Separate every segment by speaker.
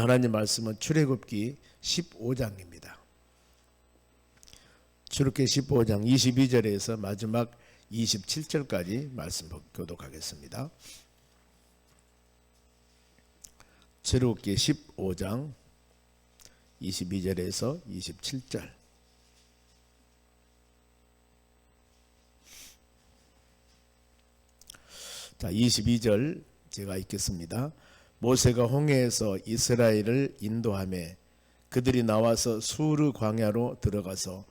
Speaker 1: 하나님 말씀은 출애굽기 15장입니다. 출애굽기 15장 22절에서 마지막 27절까지 말씀 교독하겠습니다. 출애굽기 15장 22절에서 27절. 자, 22절 제가 읽겠습니다. 모세가 홍해에서 이스라엘을 인도하며 그들이 나와서 수르 광야로 들어가서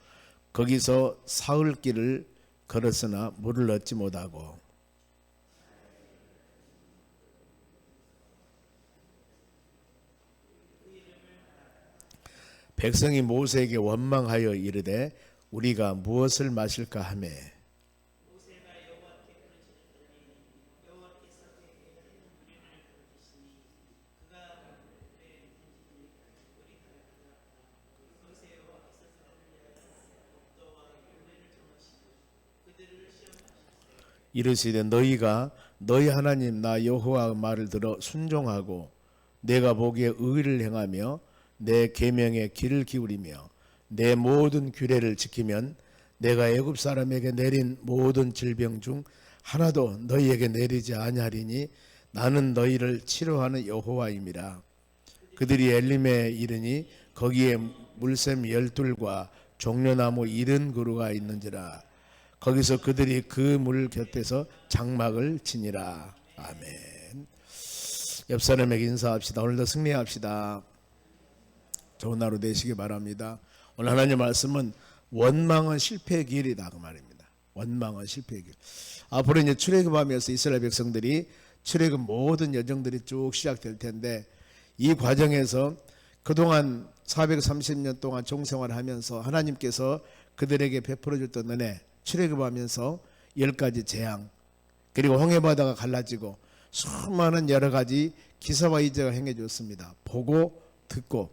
Speaker 1: 거기서 사흘 길을 걸었으나 물을 얻지 못하고 백성이 모세에게 원망하여 이르되 우리가 무엇을 마실까 하며 이르시되 너희가 너희 하나님 나 여호와의 말을 들어 순종하고 내가 보기에 의를 행하며 내 계명에 귀를 기울이며 내 모든 규례를 지키면 내가 애굽 사람에게 내린 모든 질병 중 하나도 너희에게 내리지 아니하리니 나는 너희를 치료하는 여호와임이라. 그들이 엘림에 이르니 거기에 물샘 12과 종려나무 70그루가 있는지라. 거기서 그들이 그 물 곁에서 장막을 치니라. 아멘. 옆 사람에게 인사합시다. 오늘도 승리합시다. 좋은 하루 되시기 바랍니다. 오늘 하나님 말씀은 원망은 실패의 길이다 그 말입니다. 원망은 실패의 길. 앞으로 이제 출애굽하면서 이스라엘 백성들이 출애굽 모든 여정들이 쭉 시작될 텐데 이 과정에서 그동안 430년 동안 종생활하면서 하나님께서 그들에게 베풀어 줬던 은혜, 출애굽하면서 10가지 재앙, 그리고 홍해바다가 갈라지고 수많은 여러 가지 기사와 이적을 행해 줬습니다. 보고 듣고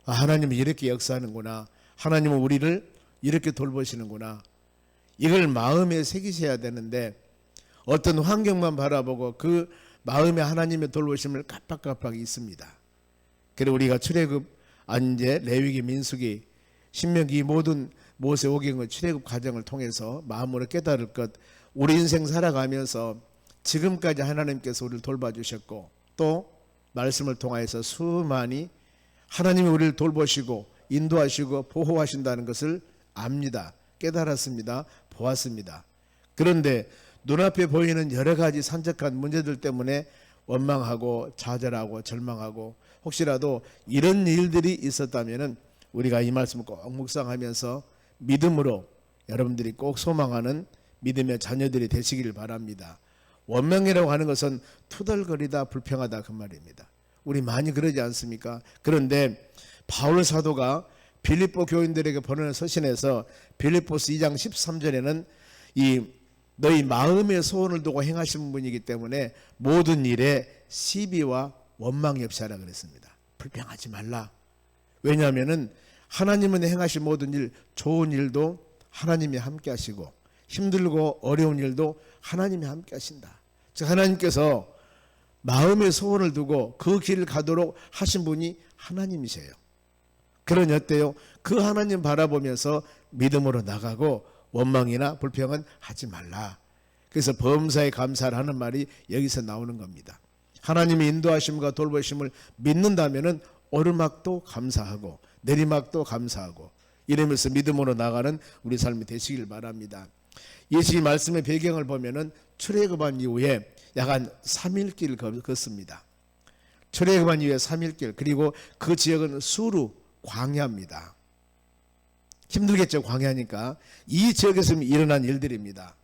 Speaker 1: 하나님은 이렇게 역사하는구나, 하나님은 우리를 이렇게 돌보시는구나, 이걸 마음에 새기셔야 되는데 어떤 환경만 바라보고 그 마음에 하나님의 돌보심을 깜빡깜빡 잊습니다. 그리고 우리가 출애굽, 이제 레위기, 민수기, 신명기 모든 모세 오경의 출애굽 과정을 통해서 마음으로 깨달을 것, 우리 인생 살아가면서 지금까지 하나님께서 우리를 돌봐주셨고 또 말씀을 통하여서 수많이 하나님이 우리를 돌보시고 인도하시고 보호하신다는 것을 압니다. 깨달았습니다. 보았습니다. 그런데 눈앞에 보이는 여러 가지 산적한 문제들 때문에 원망하고 좌절하고 절망하고 혹시라도 이런 일들이 있었다면 우리가 이 말씀을 꼭 묵상하면서 믿음으로 여러분들이 꼭 소망하는 믿음의 자녀들이 되시길 바랍니다. 원망이라고 하는 것은 투덜거리다 불평하다 그 말입니다. 우리 많이 그러지 않습니까? 그런데 바울 사도가 빌립보 교인들에게 보내는 서신에서 빌립보스 2장 13절에는 이 너희 마음의 소원을 두고 행하신 분이기 때문에 모든 일에 시비와 원망이 없이 하라 그랬습니다. 불평하지 말라. 왜냐하면은 하나님은 행하신 모든 일, 좋은 일도 하나님이 함께 하시고 힘들고 어려운 일도 하나님이 함께 하신다. 즉 하나님께서 마음의 소원을 두고 그 길을 가도록 하신 분이 하나님이세요. 그러니 어때요? 그 하나님 바라보면서 믿음으로 나가고 원망이나 불평은 하지 말라. 그래서 범사에 감사를 하는 말이 여기서 나오는 겁니다. 하나님의 인도하심과 돌보심을 믿는다면 오르막도 감사하고 내리막도 감사하고 이러면서 믿음으로 나가는 우리 삶이 되시길 바랍니다. 예수의 말씀의 배경을 보면은 출애굽한 이후에 약 한 3일길 걷습니다. 출애굽한 이후에 3일길, 그리고 그 지역은 수르 광야입니다. 힘들겠죠, 광야니까. 이 지역에서 일어난 일들입니다.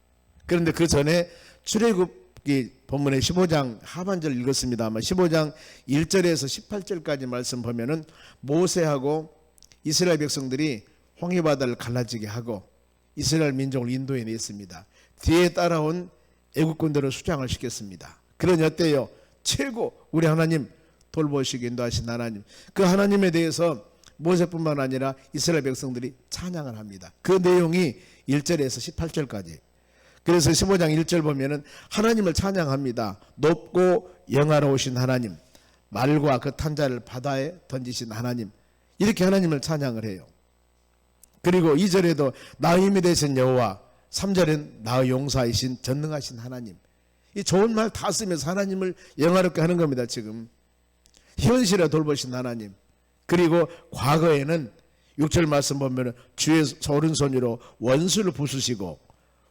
Speaker 1: 그런데 그 전에 출애굽기 본문의 15장 하반절 읽었습니다. 아마 15장 1절에서 18절까지 말씀 보면은 모세하고 이스라엘 백성들이 홍해바다를 갈라지게 하고 이스라엘 민족을 인도해 냈습니다. 뒤에 따라온 애국군들을 수장을 시켰습니다. 그러니 어때요? 최고 우리 하나님 돌보시기 인도하신 하나님, 그 하나님에 대해서 모세뿐만 아니라 이스라엘 백성들이 찬양을 합니다. 그 내용이 1절에서 18절까지. 그래서 15장 1절 보면은 하나님을 찬양합니다. 높고 영화로우신 하나님, 말과 그 탄자를 바다에 던지신 하나님, 이렇게 하나님을 찬양을 해요. 그리고 2절에도 나의 힘이 되신 여호와, 3절엔 나의 용사이신 전능하신 하나님. 이 좋은 말 다 쓰면서 하나님을 영화롭게 하는 겁니다. 지금 현실에 돌보신 하나님. 그리고 과거에는 6절 말씀 보면 주의 오른손으로 원수를 부수시고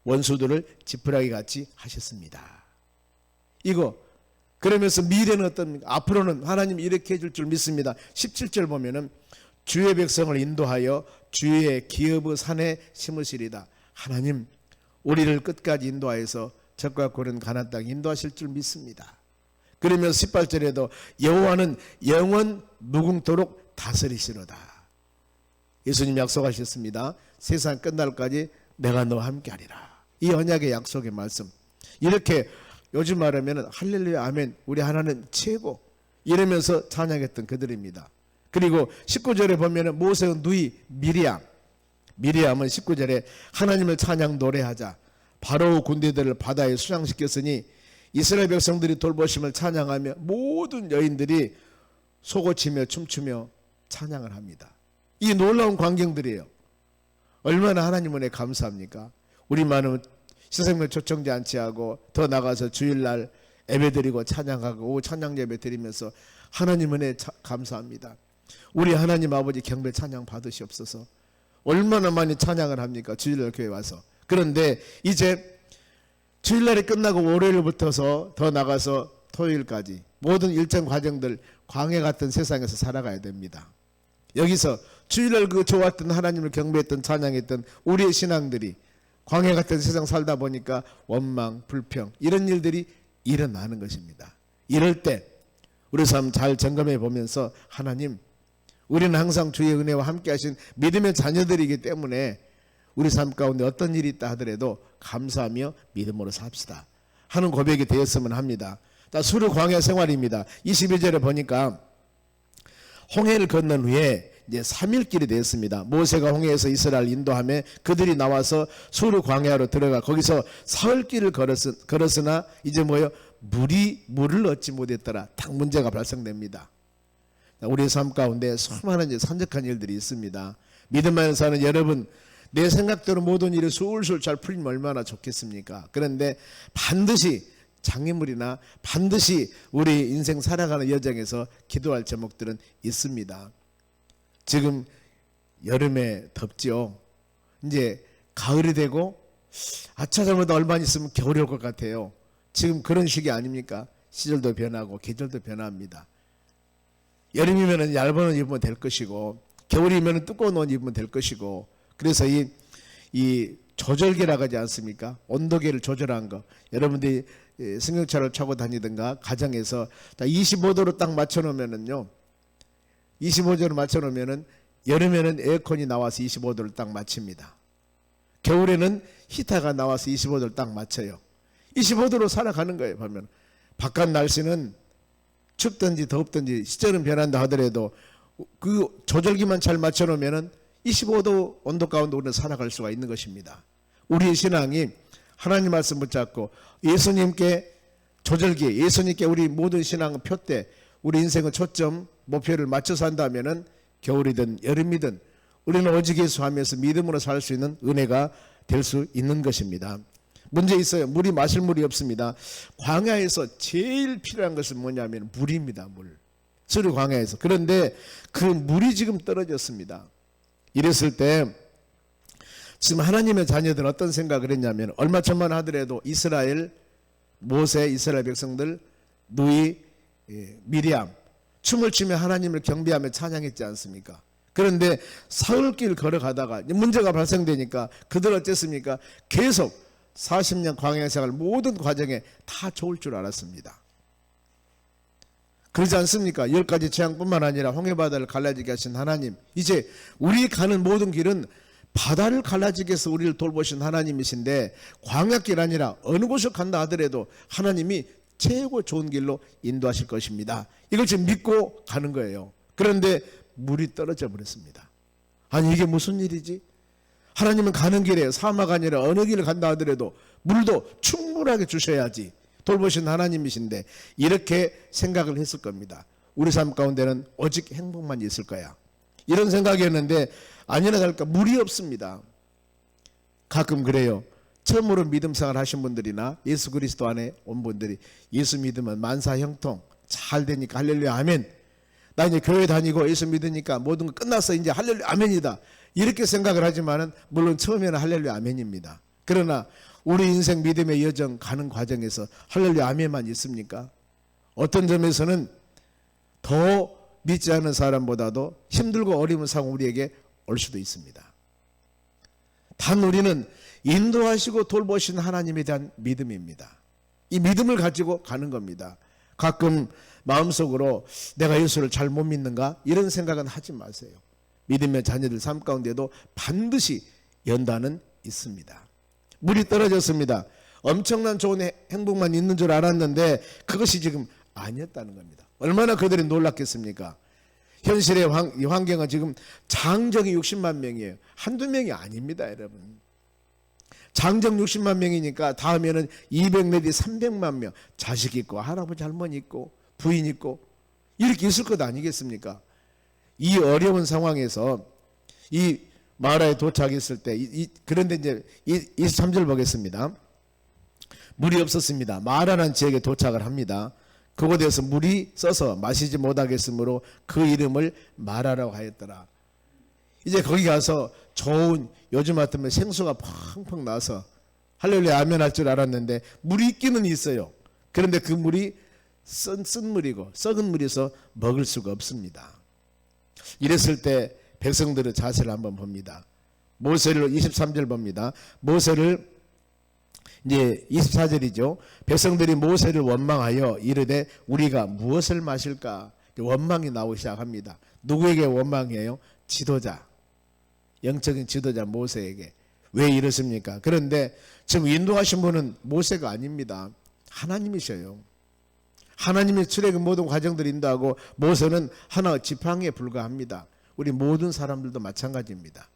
Speaker 1: 원수들을 지푸라기 같이 하셨습니다. 이거 그러면서 미래는 어떻습니까? 앞으로는 하나님이 이렇게 해줄 줄 믿습니다. 17절 보면은 주의 백성을 인도하여 주의 기업의 산에 심으시리다. 하나님 우리를 끝까지 인도하여서 적과 고른 가나안 땅 인도하실 줄 믿습니다. 그러면서 18절에도 여호와는 영원 무궁토록 다스리시로다. 예수님 약속하셨습니다. 세상 끝날까지 내가 너와 함께하리라. 이 언약의 약속의 말씀. 이렇게 요즘 말하면 할렐루야 아멘 우리 하나님 최고 이러면서 찬양했던 그들입니다. 그리고 19절에 보면 모세의 누이 미리암은 19절에 하나님을 찬양 노래하자 바로 군대들을 바다에 수장시켰으니 이스라엘 백성들이 돌보심을 찬양하며 모든 여인들이 소고치며 춤추며 찬양을 합니다. 이 놀라운 광경들이에요. 얼마나 하나님 은혜 감사합니까? 우리만은 신생명 초청제 안치하고 더 나가서 주일날 예배드리고 찬양하고 찬양 예배 드리면서 하나님 은혜 감사합니다. 우리 하나님 아버지 경배 찬양 받으시옵소서. 얼마나 많이 찬양을 합니까? 주일날 교회 와서. 그런데 이제 주일날이 끝나고 월요일부터서 더 나가서 토요일까지 모든 일정 과정들 광야 같은 세상에서 살아가야 됩니다. 여기서 주일날 그 좋았던 하나님을 경배했던 찬양했던 우리의 신앙들이 광야 같은 세상 살다 보니까 원망, 불평 이런 일들이 일어나는 것입니다. 이럴 때 우리 삶 잘 점검해 보면서 하나님 우리는 항상 주의 은혜와 함께 하신 믿음의 자녀들이기 때문에 우리 삶 가운데 어떤 일이 있다 하더라도 감사하며 믿음으로 삽시다 하는 고백이 되었으면 합니다. 자, 수르 광야 생활입니다. 22절에 보니까 홍해를 건넌 후에 이제 3일길이 되었습니다. 모세가 홍해에서 이스라엘 인도하며 그들이 나와서 수르 광야로 들어가 거기서 사흘길을 걸었으나 이제 뭐예요? 물을 얻지 못했더라. 딱 문제가 발생됩니다. 우리의 삶 가운데 수많은 산적한 일들이 있습니다. 믿음 안에 사는 여러분, 내 생각대로 모든 일이 술술 잘 풀리면 얼마나 좋겠습니까? 그런데 반드시 장애물이나 반드시 우리 인생 살아가는 여정에서 기도할 제목들은 있습니다. 지금 여름에 덥죠. 이제 가을이 되고 아차 잘못 얼마 있으면 겨울이 올 것 같아요. 지금 그런 시기 아닙니까? 시절도 변하고 계절도 변합니다. 여름이면 얇은 옷 입으면 될 것이고 겨울이면 두꺼운 옷 입으면 될 것이고 그래서 이 조절계라고 하지 않습니까? 온도계를 조절한 거. 여러분들이 승용차를 타고 다니든가 가정에서 25도로 딱 맞춰놓으면은요. 25도로 맞춰놓으면은 여름에는 에어컨이 나와서 25도를 딱 맞춥니다. 겨울에는 히터가 나와서 25도를 딱 맞춰요. 25도로 살아가는 거예요. 보면 바깥 날씨는 춥든지 덥든지 시절은 변한다 하더라도 그 조절기만 잘 맞춰놓으면은 25도 온도 가운데 우리는 살아갈 수가 있는 것입니다. 우리의 신앙이 하나님 말씀 붙잡고 예수님께 조절기, 예수님께 우리 모든 신앙 표대, 우리 인생의 초점, 목표를 맞춰서 한다면은 겨울이든 여름이든 우리는 오직 예수 하면서 믿음으로 살 수 있는 은혜가 될 수 있는 것입니다. 문제 있어요. 물이 마실 물이 없습니다. 광야에서 제일 필요한 것은 뭐냐면 물입니다. 물. 수르 광야에서. 그런데 그 물이 지금 떨어졌습니다. 이랬을 때 지금 하나님의 자녀들은 어떤 생각을 했냐면 얼마 전만 하더라도 이스라엘 모세 이스라엘 백성들 누이 미리암 춤을 추며 하나님을 경배하며 찬양했지 않습니까? 그런데 사흘길 걸어가다가 문제가 발생되니까 그들 어쨌습니까? 계속 40년 광야 생활 모든 과정에 다 좋을 줄 알았습니다. 그러지 않습니까? 10가지 재앙뿐만 아니라 홍해바다를 갈라지게 하신 하나님, 이제 우리 가는 모든 길은 바다를 갈라지게 해서 우리를 돌보신 하나님이신데 광야길 아니라 어느 곳을 간다 하더라도 하나님이 최고 좋은 길로 인도하실 것입니다. 이걸 지금 믿고 가는 거예요. 그런데 물이 떨어져 버렸습니다. 아니 이게 무슨 일이지? 하나님은 가는 길에 사막 아니라 어느 길을 간다 하더라도 물도 충분하게 주셔야지 돌보신 하나님이신데 이렇게 생각을 했을 겁니다. 우리 삶 가운데는 오직 행복만 있을 거야. 이런 생각이었는데 아니나 다를까 물이 없습니다. 가끔 그래요. 처음으로 믿음 생활 하신 분들이나 예수 그리스도 안에 온 분들이 예수 믿으면 만사 형통 잘 되니까 할렐루야 아멘. 나 이제 교회 다니고 예수 믿으니까 모든 거 끝났어 이제 할렐루야 아멘이다. 이렇게 생각을 하지만은 물론 처음에는 할렐루야 아멘입니다. 그러나 우리 인생 믿음의 여정 가는 과정에서 할렐루야 아멘만 있습니까? 어떤 점에서는 더 믿지 않은 사람보다도 힘들고 어려운 상황 우리에게 올 수도 있습니다. 단 우리는 인도하시고 돌보신 하나님에 대한 믿음입니다. 이 믿음을 가지고 가는 겁니다. 가끔 마음속으로 내가 예수를 잘 못 믿는가 이런 생각은 하지 마세요. 믿음의 자녀들 삶 가운데도 반드시 연단은 있습니다. 물이 떨어졌습니다. 엄청난 좋은 행복만 있는 줄 알았는데 그것이 지금 아니었다는 겁니다. 얼마나 그들이 놀랐겠습니까? 현실의 환경은 지금 장정이 60만 명이에요. 한두 명이 아닙니다, 여러분. 장정 60만 명이니까 다음에는 200 내지 300만 명 자식 있고 할아버지 할머니 있고 부인 있고 이렇게 있을 것 아니겠습니까? 이 어려운 상황에서 이 마라에 도착했을 때 그런데 이제 23절 보겠습니다. 물이 없었습니다. 마라라는 지역에 도착을 합니다. 그곳에서 물이 써서 마시지 못하겠으므로 그 이름을 마라라고 하였더라. 이제 거기 가서 좋은 요즘 같으면 생수가 펑펑 나서 할렐루야 아멘 할 줄 알았는데 물이 있기는 있어요. 그런데 그 물이 쓴 물이고 썩은 물이서 먹을 수가 없습니다. 이랬을 때 백성들의 자세를 한번 봅니다. 모세를 23절 봅니다. 모세를 이제 24절이죠. 백성들이 모세를 원망하여 이르되 우리가 무엇을 마실까? 원망이 나오기 시작합니다. 누구에게 원망해요? 지도자, 영적인 지도자 모세에게. 왜 이렇습니까? 그런데 지금 인도하신 분은 모세가 아닙니다. 하나님이셔요. 하나님이 출애굽 모든 과정들을 인도하고 모세는 하나 지팡이에 불과합니다. 우리 모든 사람들도 마찬가지입니다.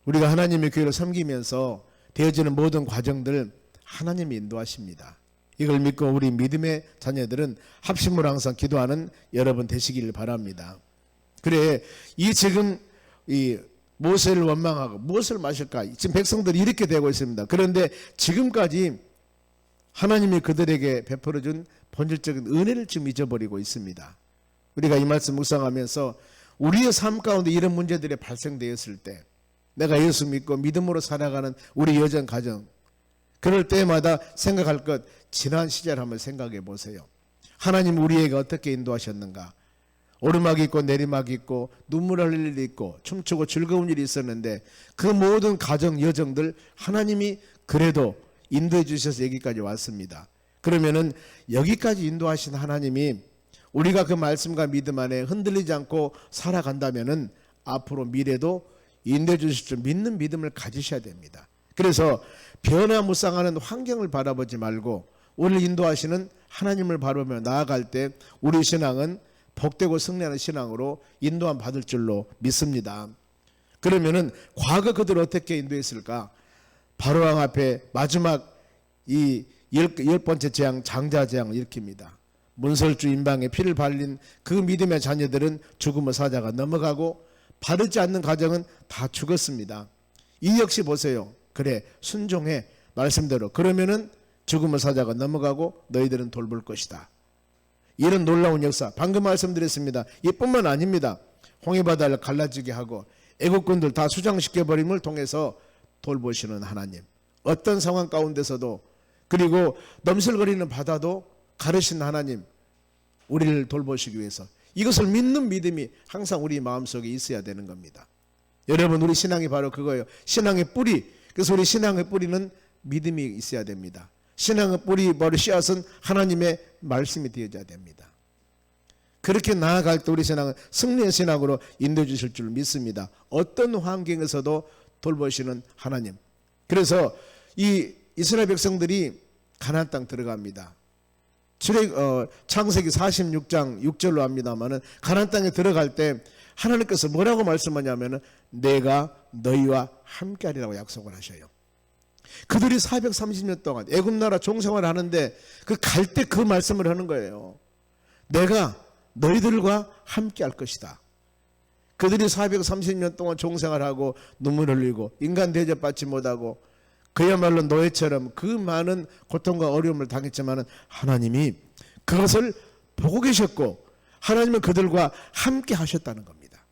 Speaker 1: 우리가 하나님의 교회를 섬기면서 되어지는 모든 과정들 하나님이 인도하십니다. 이걸 믿고 우리 믿음의 자녀들은 합심으로 항상 기도하는 여러분 되시기를 바랍니다. 그래 이 지금 이 모세를 원망하고 무엇을 마실까? 지금 백성들이 이렇게 되고 있습니다. 그런데 지금까지 하나님이 그들에게 베풀어준 본질적인 은혜를 지금 잊어버리고 있습니다. 우리가 이 말씀 묵상하면서 우리의 삶 가운데 이런 문제들이 발생되었을 때 내가 예수 믿고 믿음으로 살아가는 우리 여정 가정 그럴 때마다 생각할 것 지난 시절 한번 생각해 보세요. 하나님 우리에게 어떻게 인도하셨는가? 오르막이 있고 내리막이 있고 눈물 흘릴 일이 있고 춤추고 즐거운 일이 있었는데 그 모든 가정 여정들 하나님이 그래도 인도해 주셔서 여기까지 왔습니다. 그러면은 여기까지 인도하신 하나님이 우리가 그 말씀과 믿음 안에 흔들리지 않고 살아간다면은 앞으로 미래도 인도해 주실 줄 믿는 믿음을 가지셔야 됩니다. 그래서 변화무쌍하는 환경을 바라보지 말고 우리를 인도하시는 하나님을 바라보며 나아갈 때 우리 신앙은 복되고 승리하는 신앙으로 인도함 받을 줄로 믿습니다. 그러면은 과거 그들 어떻게 인도했을까? 바로왕 앞에 마지막 이 열 번째 재앙 장자재앙을 일으킵니다. 문설주 임방에 피를 발린 그 믿음의 자녀들은 죽음의 사자가 넘어가고 바르지 않는 가정은 다 죽었습니다. 이 역시 보세요. 그래 순종해 말씀대로 그러면은 죽음의 사자가 넘어가고 너희들은 돌볼 것이다. 이런 놀라운 역사 방금 말씀드렸습니다. 이뿐만 아닙니다. 홍해바다를 갈라지게 하고 애국군들 다 수장시켜버림을 통해서 돌보시는 하나님 어떤 상황 가운데서도 그리고 넘실거리는 바다도 가르신 하나님 우리를 돌보시기 위해서 이것을 믿는 믿음이 항상 우리 마음속에 있어야 되는 겁니다. 여러분 우리 신앙이 바로 그거예요. 신앙의 뿌리. 그래서 우리 신앙의 뿌리는 믿음이 있어야 됩니다. 신앙의 뿌리 바로 씨앗은 하나님의 말씀이 되어져야 됩니다. 그렇게 나아갈 때 우리 신앙은 승리의 신앙으로 인도해 주실 줄 믿습니다. 어떤 환경에서도 돌보시는 하나님. 그래서 이 이스라엘 백성들이 가나안 땅 들어갑니다. 창세기 46장 6절로 합니다마는 가나안 땅에 들어갈 때 하나님께서 뭐라고 말씀하냐면은 내가 너희와 함께하리라고 약속을 하셔요. 그들이 430년 동안 애굽 나라 종생활을 하는데 그 갈 때 그 말씀을 하는 거예요. 내가 너희들과 함께 할 것이다. 그들이 430년 동안 종생활하고 눈물 흘리고 인간 대접받지 못하고 그야말로 노예처럼 그 많은 고통과 어려움을 당했지만 하나님이 그것을 보고 계셨고 하나님은 그들과 함께 하셨다는 겁니다.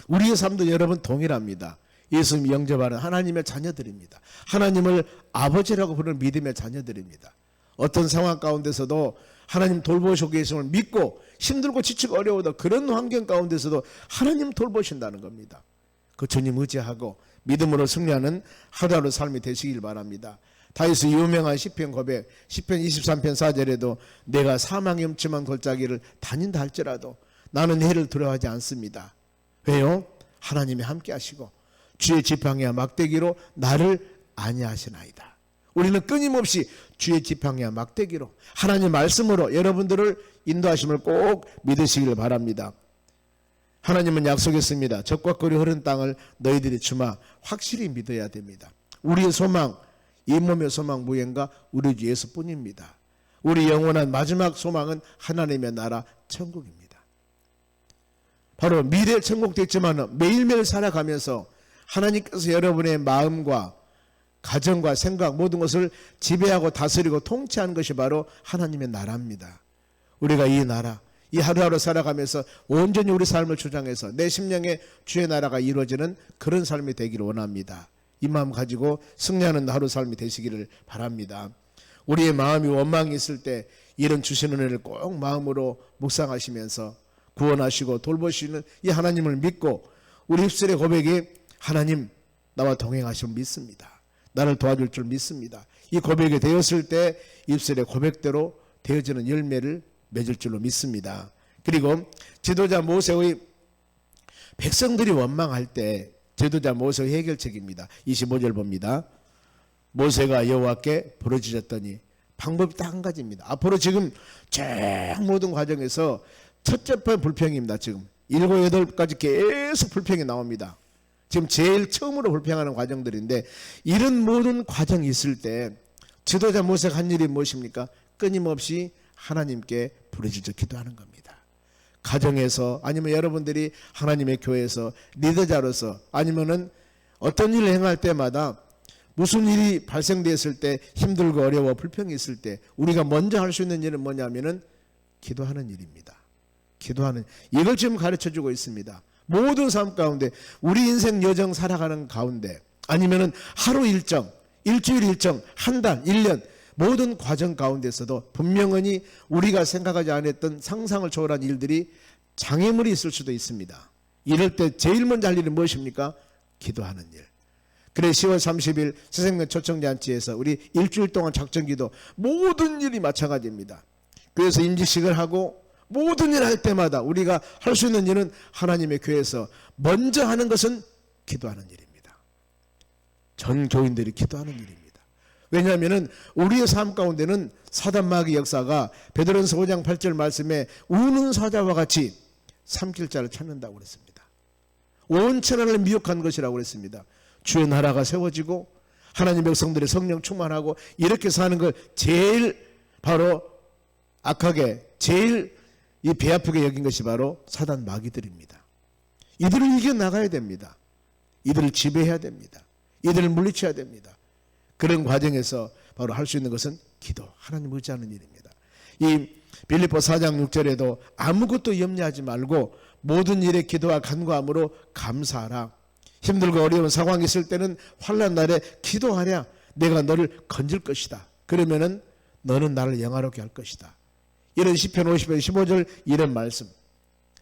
Speaker 1: 우리의 삶도 여러분 동일합니다. 예수님 영접하는 하나님의 자녀들입니다. 하나님을 아버지라고 부르는 믿음의 자녀들입니다. 어떤 상황 가운데서도 하나님 돌보시고 계심을 믿고 힘들고 지치고 어려워도 그런 환경 가운데서도 하나님 돌보신다는 겁니다. 그 주님 의지하고 믿음으로 승리하는 하루하루 삶이 되시길 바랍니다. 다윗의 유명한 시편 고백, 시편 23편 4절에도 내가 사망의 음침한 골짜기를 다닌다 할지라도 나는 해를 두려워하지 않습니다. 왜요? 하나님이 함께 하시고 주의 지팡이와 막대기로 나를 안위하시나이다. 우리는 끊임없이 주의 지팡이와 막대기로 하나님 말씀으로 여러분들을 인도하심을 꼭 믿으시길 바랍니다. 하나님은 약속했습니다. 적과 꿀이 흐른 땅을 너희들이 주마. 확실히 믿어야 됩니다. 우리의 소망, 이 몸의 소망 무엇인가? 우리 주 예수뿐입니다. 우리 영원한 마지막 소망은 하나님의 나라 천국입니다. 바로 미래 천국도 있지만 매일매일 살아가면서 하나님께서 여러분의 마음과 가정과 생각 모든 것을 지배하고 다스리고 통치하는 것이 바로 하나님의 나라입니다. 우리가 이 나라, 이 하루하루 살아가면서 온전히 우리 삶을 주장해서 내 심령에 주의 나라가 이루어지는 그런 삶이 되기를 원합니다. 이 마음 가지고 승리하는 하루 삶이 되시기를 바랍니다. 우리의 마음이 원망이 있을 때 이런 주시는 은혜를 꼭 마음으로 묵상하시면서 구원하시고 돌보시는 이 하나님을 믿고 우리 입술의 고백이 하나님 나와 동행하심을 믿습니다. 나를 도와줄 줄 믿습니다. 이 고백이 되었을 때 입술의 고백대로 되어지는 열매를 맺을 줄로 믿습니다. 그리고 지도자 모세의 백성들이 원망할 때 지도자 모세의 해결책입니다. 25절 봅니다. 모세가 여호와께 부르짖었더니 방법이 딱 한 가지입니다. 앞으로 지금 쭉 모든 과정에서 첫째 번 불평입니다. 지금 7, 8가지 계속 불평이 나옵니다. 지금 제일 처음으로 불평하는 과정들인데 이런 모든 과정이 있을 때 지도자 모세가 한 일이 무엇입니까? 끊임없이 하나님께 부르짖어 기도하는 겁니다. 가정에서 아니면 여러분들이 하나님의 교회에서 리더자로서 아니면은 어떤 일을 행할 때마다 무슨 일이 발생됐을 때 힘들고 어려워 불평이 있을 때 우리가 먼저 할 수 있는 일은 뭐냐면은 기도하는 일입니다. 기도하는 이걸 지금 가르쳐주고 있습니다. 모든 삶 가운데 우리 인생 여정 살아가는 가운데 아니면은 하루 일정, 일주일 일정, 한 달, 1년 모든 과정 가운데서도 분명히 우리가 생각하지 않았던 상상을 초월한 일들이 장애물이 있을 수도 있습니다. 이럴 때 제일 먼저 할 일은 무엇입니까? 기도하는 일. 그래 10월 30일 새생명 초청잔치에서 우리 일주일 동안 작정기도 모든 일이 마찬가지입니다. 그래서 임직식을 하고 모든 일 할 때마다 우리가 할 수 있는 일은 하나님의 교회에서 먼저 하는 것은 기도하는 일입니다. 전 교인들이 기도하는 일입니다. 왜냐하면 우리의 삶 가운데는 사단 마귀 역사가 베드로전서 5장 8절 말씀에 우는 사자와 같이 삼킬 자를 찾는다고 그랬습니다. 온 천하를 미혹한 것이라고 그랬습니다. 주의 나라가 세워지고 하나님 백성들의 성령 충만하고 이렇게 사는 걸 제일 바로 악하게 제일 이 배 아프게 여긴 것이 바로 사단 마귀들입니다. 이들을 이겨나가야 됩니다. 이들을 지배해야 됩니다. 이들을 물리쳐야 됩니다. 그런 과정에서 바로 할 수 있는 것은 기도, 하나님 의지하는 일입니다. 이 빌립보 4장 6절에도 아무것도 염려하지 말고 모든 일에 기도와 간구함으로 감사하라. 힘들고 어려운 상황이 있을 때는 환난 날에 기도하랴. 내가 너를 건질 것이다. 그러면은 너는 나를 영화롭게 할 것이다. 이런 시편 50편 15절 이런 말씀.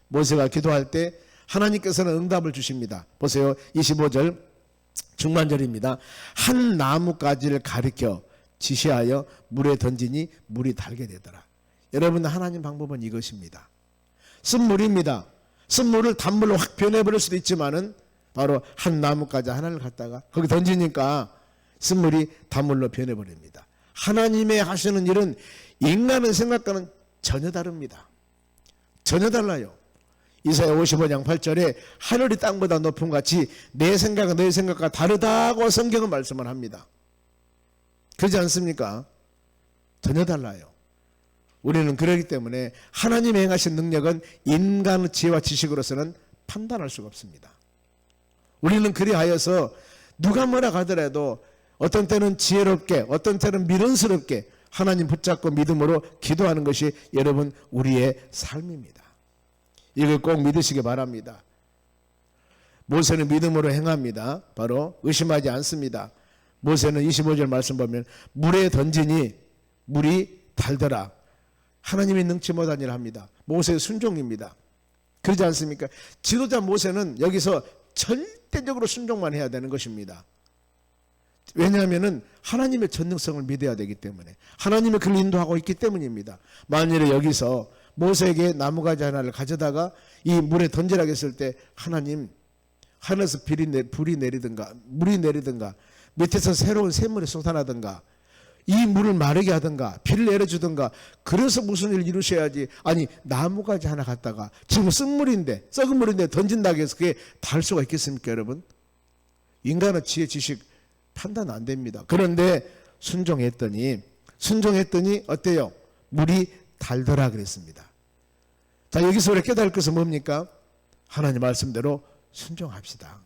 Speaker 1: 모세가 기도할 때 하나님께서는 응답을 주십니다. 보세요. 25절 중반절입니다. 한 나뭇가지를 가리켜 지시하여 물에 던지니 물이 달게 되더라. 여러분 하나님 방법은 이것입니다. 쓴물입니다. 쓴물을 단물로 확 변해버릴 수도 있지만은 바로 한 나뭇가지 하나를 갖다가 거기 던지니까 쓴물이 단물로 변해버립니다. 하나님의 하시는 일은 인간의 생각과는 전혀 다릅니다. 전혀 달라요. 이사야 55장 8절에 하늘이 땅보다 높음 같이 내 생각은 너의 생각과 다르다고 성경은 말씀을 합니다. 그렇지 않습니까? 전혀 달라요. 우리는 그러기 때문에 하나님의 행하신 능력은 인간의 지혜와 지식으로서는 판단할 수가 없습니다. 우리는 그리하여서 누가 뭐라 하더라도 어떤 때는 지혜롭게, 어떤 때는 미련스럽게 하나님 붙잡고 믿음으로 기도하는 것이 여러분 우리의 삶입니다. 이걸 꼭 믿으시기 바랍니다. 모세는 믿음으로 행합니다. 바로 의심하지 않습니다. 모세는 25절 말씀 보면 물에 던지니 물이 달더라. 하나님이 능치 못한 일을 합니다. 모세의 순종입니다. 그러지 않습니까? 지도자 모세는 여기서 절대적으로 순종만 해야 되는 것입니다. 왜냐하면 하나님의 전능성을 믿어야 되기 때문에, 하나님의 그를 인도하고 있기 때문입니다. 만일에 여기서 모세에게 나무가지 하나를 가져다가 이 물에 던지라고 했을 때 하나님 하늘에서 불이 내리든가 물이 내리든가 밑에서 새로운 샘물이 솟아나든가 이 물을 마르게 하든가 비를 내려주든가 그래서 무슨 일을 이루셔야지, 아니 나무가지 하나 갖다가 지금 썩은 물인데 던진다고 해서 그게 달 수가 있겠습니까? 여러분, 인간의 지혜 지식 판단 안 됩니다. 그런데 순종했더니 어때요? 물이 달더라 그랬습니다. 자, 여기서 우리가 깨달을 것은 뭡니까? 하나님 말씀대로 순종합시다.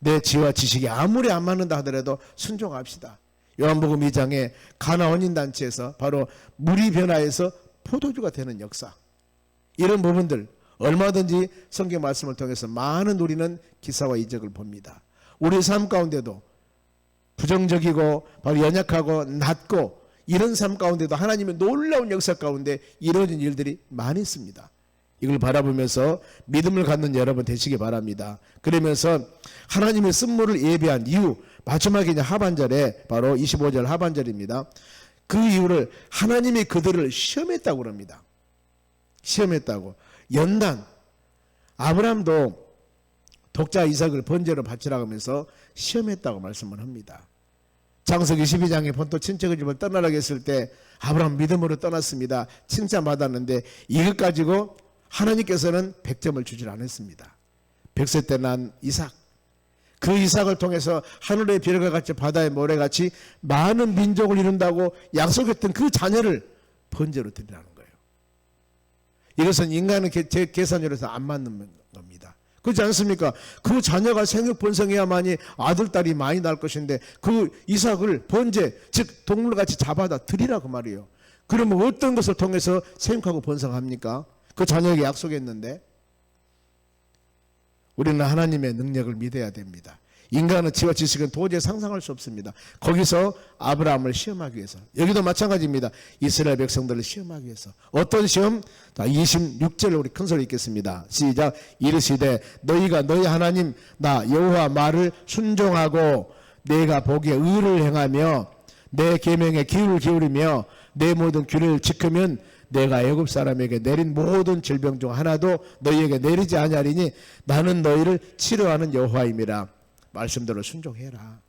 Speaker 1: 내 지혜와 지식이 아무리 안 맞는다 하더라도 순종합시다. 요한복음 2장에 가나 혼인잔치에서 바로 물이 변화해서 포도주가 되는 역사, 이런 부분들 얼마든지 성경 말씀을 통해서 많은 우리는 기사와 이적을 봅니다. 우리 삶 가운데도 부정적이고 바로 연약하고 낮고 이런 삶 가운데도 하나님의 놀라운 역사 가운데 이루어진 일들이 많이 있습니다. 이걸 바라보면서 믿음을 갖는 여러분 되시기 바랍니다. 그러면서 하나님의 쓴물을 예비한 이유, 마지막에 이제 하반절에 바로 25절 하반절입니다. 그 이유를 하나님이 그들을 시험했다고 그럽니다. 시험했다고. 연단, 아브라함도 독자 이삭을 번제로 바치라고 하면서 시험했다고 말씀을 합니다. 창세기 12장에 본토 친척의 집을 떠나라고 했을 때 아브라함 믿음으로 떠났습니다. 칭찬받았는데 이것 가지고 하나님께서는 100점을 주질 않았습니다. 100세 때 난 이삭, 그 이삭을 통해서 하늘의 별과 같이 바다의 모래같이 많은 민족을 이룬다고 약속했던 그 자녀를 번제로 드리라는 거예요. 이것은 인간의 계산으로서 안 맞는 겁니다. 그렇지 않습니까? 그 자녀가 생육번성해야만이 아들, 딸이 많이 날 것인데 그 이삭을 번제, 즉 동물같이 잡아다 드리라고 말이에요. 그러면 어떤 것을 통해서 생육하고 번성합니까? 그 자녀에게 약속했는데. 우리는 하나님의 능력을 믿어야 됩니다. 인간의 지혜와 지식은 도저히 상상할 수 없습니다. 거기서 아브라함을 시험하기 위해서, 여기도 마찬가지입니다. 이스라엘 백성들을 시험하기 위해서. 어떤 시험? 자, 26절 우리 큰소리 읽겠습니다. 시작. 이르시되 너희가 너희 하나님 나 여호와 말을 순종하고 내가 보기에 의를 행하며 내 계명에 귀를 기울이며 내 모든 규례를 지키면 내가 애굽 사람에게 내린 모든 질병 중 하나도 너희에게 내리지 아니하리니 나는 너희를 치료하는 여호와임이라. 말씀대로 순종해라.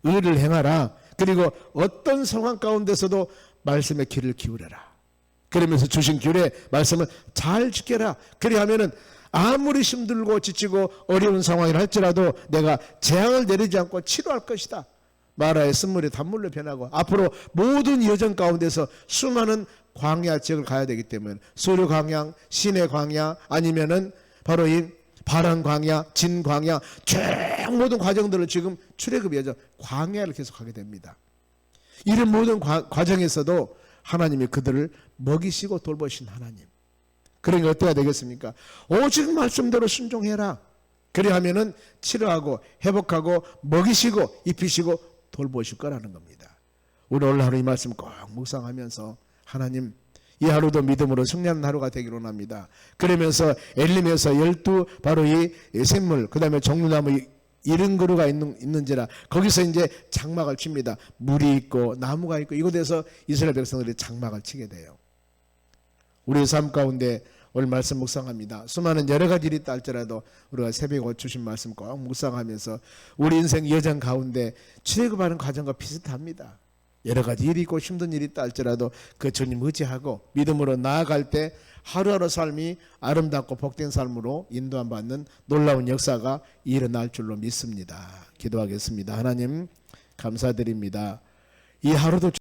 Speaker 1: 의를 행하라. 그리고 어떤 상황 가운데서도 말씀에 귀를 기울여라. 그러면서 주신 규례 말씀을 잘 지켜라. 그리하면은 아무리 힘들고 지치고 어려운 상황이라 할지라도 내가 재앙을 내리지 않고 치료할 것이다. 마라의 쓴물이 단물로 변하고 앞으로 모든 여정 가운데서 수많은 광야 지역을 가야 되기 때문에 소류 광야, 시내 광야, 아니면은 바로 이 바란 광야, 진 광야, 쭉 모든 과정들을 지금 출애굽 여정 광야를 계속하게 됩니다. 이런 모든 과정에서도 하나님이 그들을 먹이시고 돌보신 하나님. 그러니까 어때야 되겠습니까? 오직 말씀대로 순종해라. 그리하면은 치료하고 회복하고 먹이시고 입히시고 돌보실 거라는 겁니다. 우리 오늘 하루 이 말씀 꼭 묵상하면서 하나님 이 하루도 믿음으로 승리하는 하루가 되기로 합니다. 그러면서 엘림에서 12 바로 이 샘물, 그 다음에 종류나무 이런 그루가 있는지라 거기서 이제 장막을 칩니다. 물이 있고 나무가 있고 이곳에서 이스라엘 백성들이 장막을 치게 돼요. 우리의 삶 가운데 오늘 말씀 묵상합니다. 수많은 여러 가지 일이 있다 할지라도 우리가 새벽에 주신 말씀 꼭 묵상하면서 우리 인생 여정 가운데 출애굽하는 과정과 비슷합니다. 여러 가지 일이 있고 힘든 일이 있다 할지라도 그 주님 의지하고 믿음으로 나아갈 때 하루하루 삶이 아름답고 복된 삶으로 인도함 받는 놀라운 역사가 일어날 줄로 믿습니다. 기도하겠습니다. 하나님 감사드립니다. 이 하루도